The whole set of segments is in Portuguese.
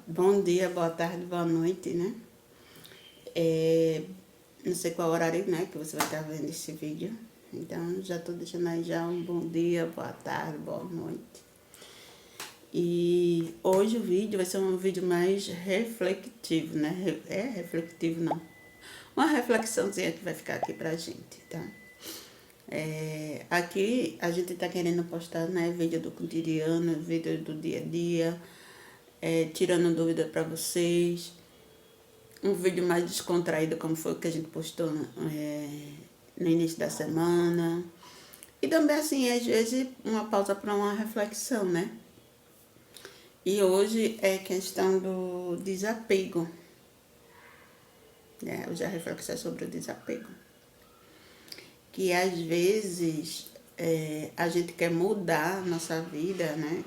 bom dia, boa tarde, boa noite, né? Não sei qual horário, né, que você vai estar vendo esse vídeo. Então, já tô deixando aí já um bom dia, boa tarde, boa noite. E hoje o vídeo vai ser um vídeo mais refletivo, né? É refletivo, não. Uma reflexãozinha que vai ficar aqui pra gente, tá? Aqui a gente tá querendo postar, né, vídeo do cotidiano, vídeo do dia a dia, tirando dúvida pra vocês. Um vídeo mais descontraído, como foi o que a gente postou no início da semana. E também, assim, às vezes, uma pausa para uma reflexão, né? E hoje é questão do desapego. Né? Hoje a reflexão é sobre o desapego. Que às vezes a gente quer mudar a nossa vida, né?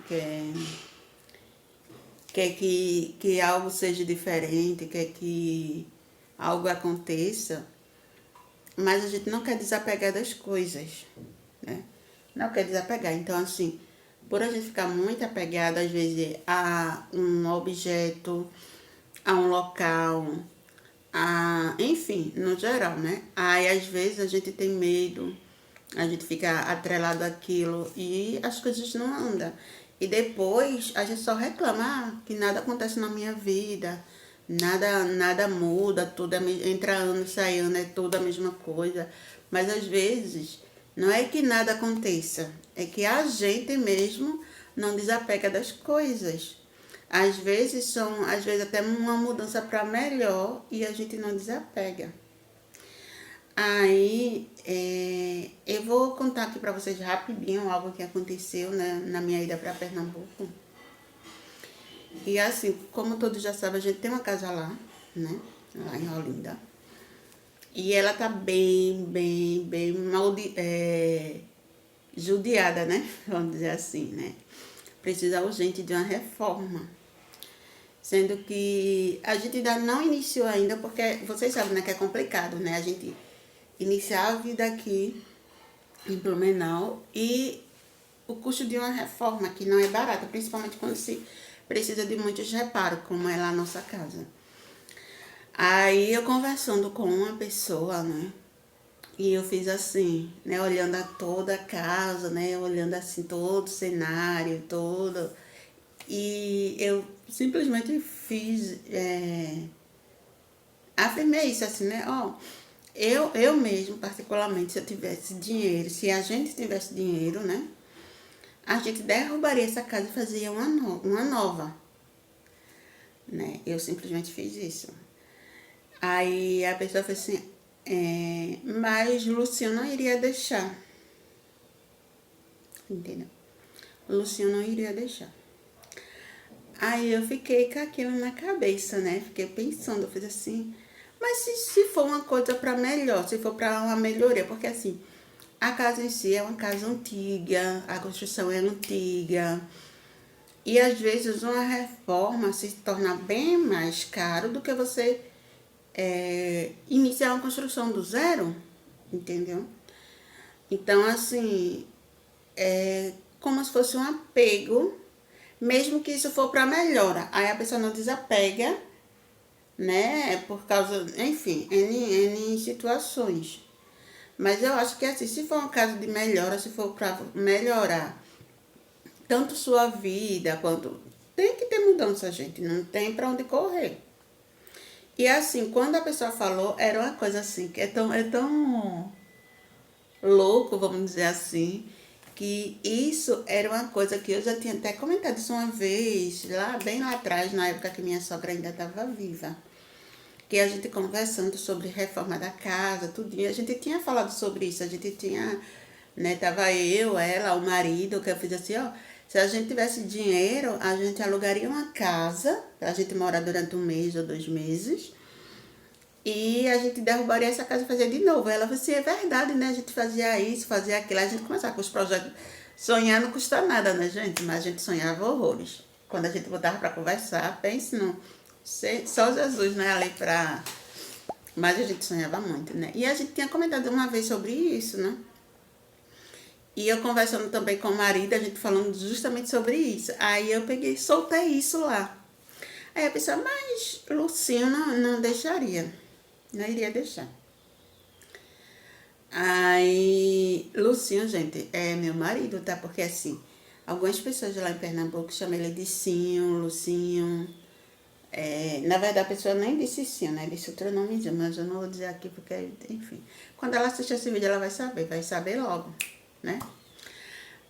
Quer que algo seja diferente, quer que algo aconteça, mas a gente não quer desapegar das coisas, né? Não quer desapegar. Então, assim, por a gente ficar muito apegado, às vezes, a um objeto, a um local, enfim, no geral, né? Aí, às vezes, a gente tem medo, a gente fica atrelado àquilo e as coisas não andam. E depois a gente só reclama que nada acontece na minha vida, nada muda, tudo entra ano e sai ano, é tudo a mesma coisa. Mas às vezes não é que nada aconteça, é que a gente mesmo não desapega das coisas. Às vezes até uma mudança para melhor e a gente não desapega. Aí, eu vou contar aqui pra vocês rapidinho algo que aconteceu, né, na minha ida pra Pernambuco. E assim, como todos já sabem, a gente tem uma casa lá, né, lá em Olinda. E ela tá bem mal, judiada, né, vamos dizer assim, né. Precisa urgente de uma reforma. Sendo que a gente ainda não iniciou ainda, porque vocês sabem, né, que é complicado, né, a gente iniciar a vida aqui em Blumenau e o custo de uma reforma que não é barata, principalmente quando se precisa de muitos reparos, como é lá a nossa casa. Aí eu conversando com uma pessoa, né? E eu fiz assim, né? Olhando a toda a casa, né? Olhando assim todo o cenário, todo. E eu simplesmente fiz, afirmei isso assim, né? Ó, eu mesmo, particularmente, se eu tivesse dinheiro, se a gente tivesse dinheiro, né? A gente derrubaria essa casa e fazia uma nova, né? Eu simplesmente fiz isso. Aí a pessoa fez assim, mas Luciano não iria deixar, entendeu? Luciano não iria deixar. Aí eu fiquei com aquilo na cabeça, né? Fiquei pensando, eu fiz assim, mas se for uma coisa para melhor, se for para uma melhoria, porque assim, a casa em si é uma casa antiga, a construção é antiga, e às vezes uma reforma se torna bem mais caro do que você iniciar uma construção do zero, entendeu? Então, assim, é como se fosse um apego, mesmo que isso for para melhora. Aí a pessoa não desapega, né? Por causa, enfim, N situações. Mas eu acho que assim, se for um caso de melhora, se for para melhorar tanto sua vida quanto. Tem que ter mudança, gente, não tem para onde correr. E assim, quando a pessoa falou, era uma coisa assim, que é tão louco, vamos dizer assim, que isso era uma coisa que eu já tinha até comentado isso uma vez, bem lá atrás, na época que minha sogra ainda estava viva. Que a gente conversando sobre reforma da casa, tudo, e a gente tinha falado sobre isso, a gente tinha, né, tava eu, ela, o marido, que eu fiz assim, ó, se a gente tivesse dinheiro, a gente alugaria uma casa, pra gente morar durante 1 mês ou 2 meses, e a gente derrubaria essa casa e fazia de novo. Ela falou assim, é verdade, né, a gente fazia isso, fazia aquilo, a gente começava com os projetos, sonhar não custa nada, né, gente, mas a gente sonhava horrores. Quando a gente botava pra conversar, pense no só Jesus, né, ali pra... Mas a gente sonhava muito, né? E a gente tinha comentado uma vez sobre isso, né? E eu conversando também com o marido, a gente falando justamente sobre isso. Aí eu peguei, soltei isso lá. Aí a pessoa, mas Lucinho não deixaria, não iria deixar. Aí, Lucinho, gente, é meu marido, tá? Porque assim, algumas pessoas lá em Pernambuco chamam ele de Cinho, Lucinho. Na verdade, a pessoa nem disse Cinho, né? Disse outro nomezinho, mas eu não vou dizer aqui porque, enfim. Quando ela assistir esse vídeo, ela vai saber logo, né?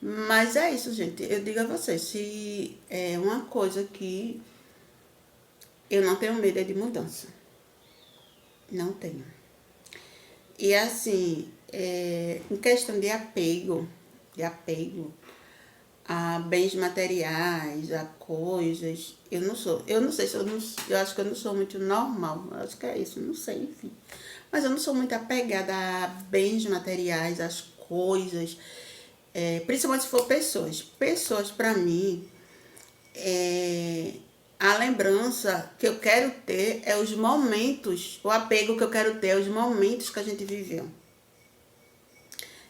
Mas é isso, gente. Eu digo a vocês, se é uma coisa que eu não tenho medo é de mudança. Não tenho. E assim, em questão de apego a bens materiais, a coisas, eu não sei se eu acho que eu não sou muito normal, eu acho que é isso, não sei, enfim. Mas eu não sou muito apegada a bens materiais, às coisas, principalmente se for pessoas. Pessoas, para mim, a lembrança que eu quero ter é os momentos, o apego que eu quero ter é os momentos que a gente viveu.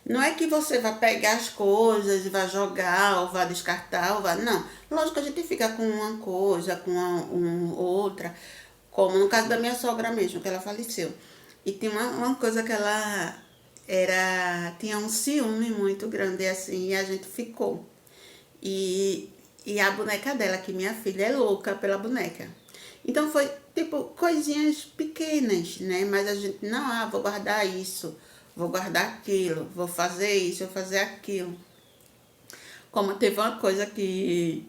Não é que você vai pegar as coisas e vai jogar, ou vai descartar, ou vai. Não. Lógico que a gente fica com uma coisa, com outra, como no caso da minha sogra mesmo, que ela faleceu. E tinha uma coisa que ela tinha um ciúme muito grande, assim, e a gente ficou. E a boneca dela, que minha filha é louca pela boneca. Então foi tipo coisinhas pequenas, né? Mas a gente, não, vou guardar isso, vou guardar aquilo, vou fazer isso, vou fazer aquilo. Como teve uma coisa que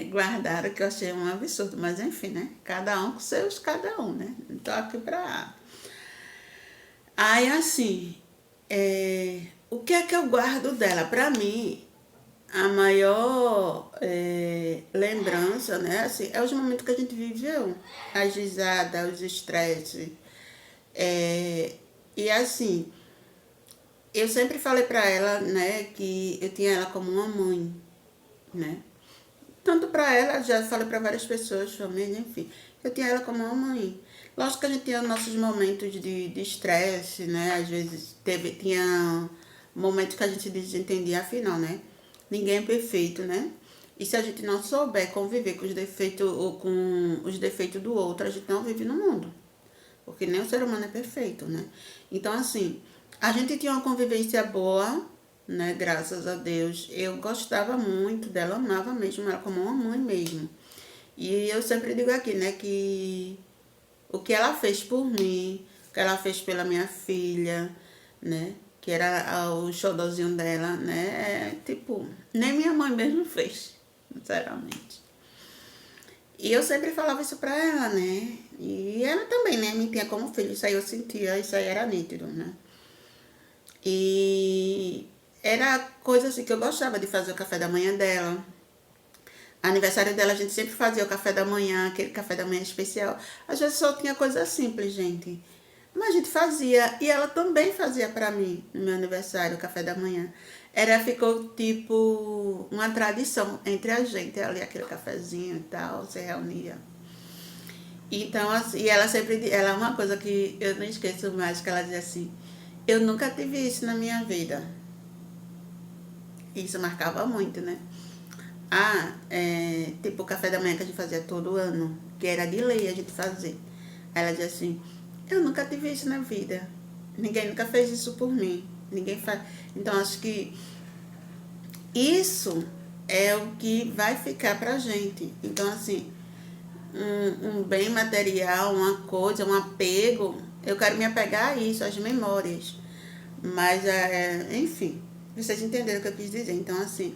guardaram que eu achei um absurdo, mas enfim, né? Cada um com seus, cada um, né? Não tô aqui pra. Aí assim, o que é que eu guardo dela? Pra mim, a maior lembrança, né, assim, é os momentos que a gente viveu, as risadas, os estresses. E assim, eu sempre falei pra ela, né, que eu tinha ela como uma mãe, né? Tanto pra ela, já falei pra várias pessoas, família, enfim, eu tinha ela como uma mãe. Lógico que a gente tinha nossos momentos de estresse, né? Às vezes tinha momentos que a gente desentendia, afinal, né? Ninguém é perfeito, né? E se a gente não souber conviver com os defeitos ou com os defeitos do outro, a gente não vive no mundo. Porque nem o ser humano é perfeito, né? Então, assim, a gente tinha uma convivência boa, né? Graças a Deus. Eu gostava muito dela, amava mesmo ela como uma mãe mesmo. E eu sempre digo aqui, né, que o que ela fez por mim, o que ela fez pela minha filha, né? Que era o xodozinho dela, né? Tipo, nem minha mãe mesmo fez, sinceramente. E eu sempre falava isso pra ela, né? E ela também, né? Me tinha como filho, isso aí eu sentia, isso aí era nítido, né? E era coisa assim que eu gostava de fazer o café da manhã dela. Aniversário dela, a gente sempre fazia o café da manhã, aquele café da manhã especial. Às vezes só tinha coisa simples, gente. Mas a gente fazia. E ela também fazia pra mim, no meu aniversário, o café da manhã. Ficou tipo uma tradição entre a gente, ali, aquele cafezinho e tal, se reunia. Então, assim, e ela sempre, ela é uma coisa que eu não esqueço mais, que ela dizia assim, eu nunca tive isso na minha vida. Isso marcava muito, né? Tipo o café da manhã que a gente fazia todo ano, que era de lei a gente fazer. Aí ela dizia assim, eu nunca tive isso na vida. Ninguém nunca fez isso por mim. Ninguém faz. Então acho que isso é o que vai ficar pra gente. Então, assim, um bem material, uma coisa, um apego, eu quero me apegar a isso, às memórias. Mas, enfim, vocês entenderam o que eu quis dizer. Então, assim,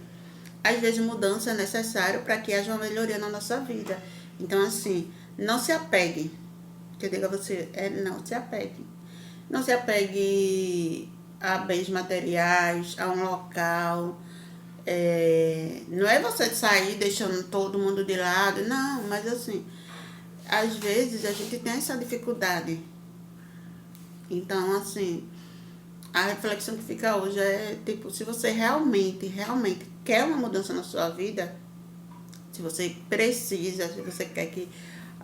às vezes mudança é necessário para que haja uma melhoria na nossa vida. Então, assim, não se apegue. Que eu digo a você, não se apegue. Não se apegue a bens materiais, a um local. Não é você sair deixando todo mundo de lado, não, mas assim, às vezes a gente tem essa dificuldade. Então, assim, a reflexão que fica hoje é, tipo, se você realmente, realmente quer uma mudança na sua vida, se você precisa, se você quer que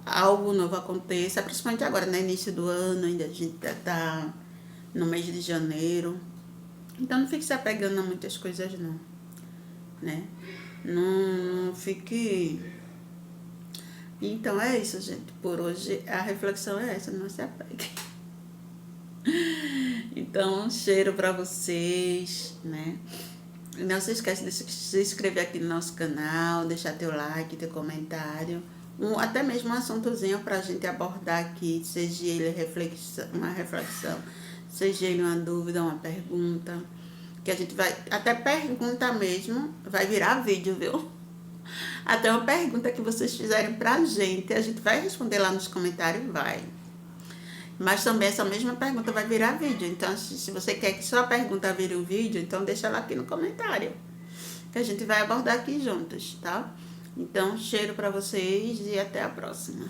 algo novo aconteça, principalmente agora, no início do ano, ainda a gente tá no mês de janeiro. Então não fique se apegando a muitas coisas não, né? Não fique Então é isso, gente. Por hoje a reflexão é essa, não se apegue. Então, um cheiro para vocês, né? Não se esqueça de se inscrever aqui no nosso canal, deixar teu like, teu comentário. Até mesmo um assuntozinho para a gente abordar aqui, seja ele uma reflexão, seja ele uma dúvida, uma pergunta. Que a gente vai, até pergunta mesmo, vai virar vídeo, viu? Até uma pergunta que vocês fizerem pra gente, a gente vai responder lá nos comentários, vai. Mas também essa mesma pergunta vai virar vídeo. Então, se você quer que só a pergunta vire o vídeo, então deixa lá aqui no comentário. Que a gente vai abordar aqui juntos, tá? Então, cheiro pra vocês e até a próxima.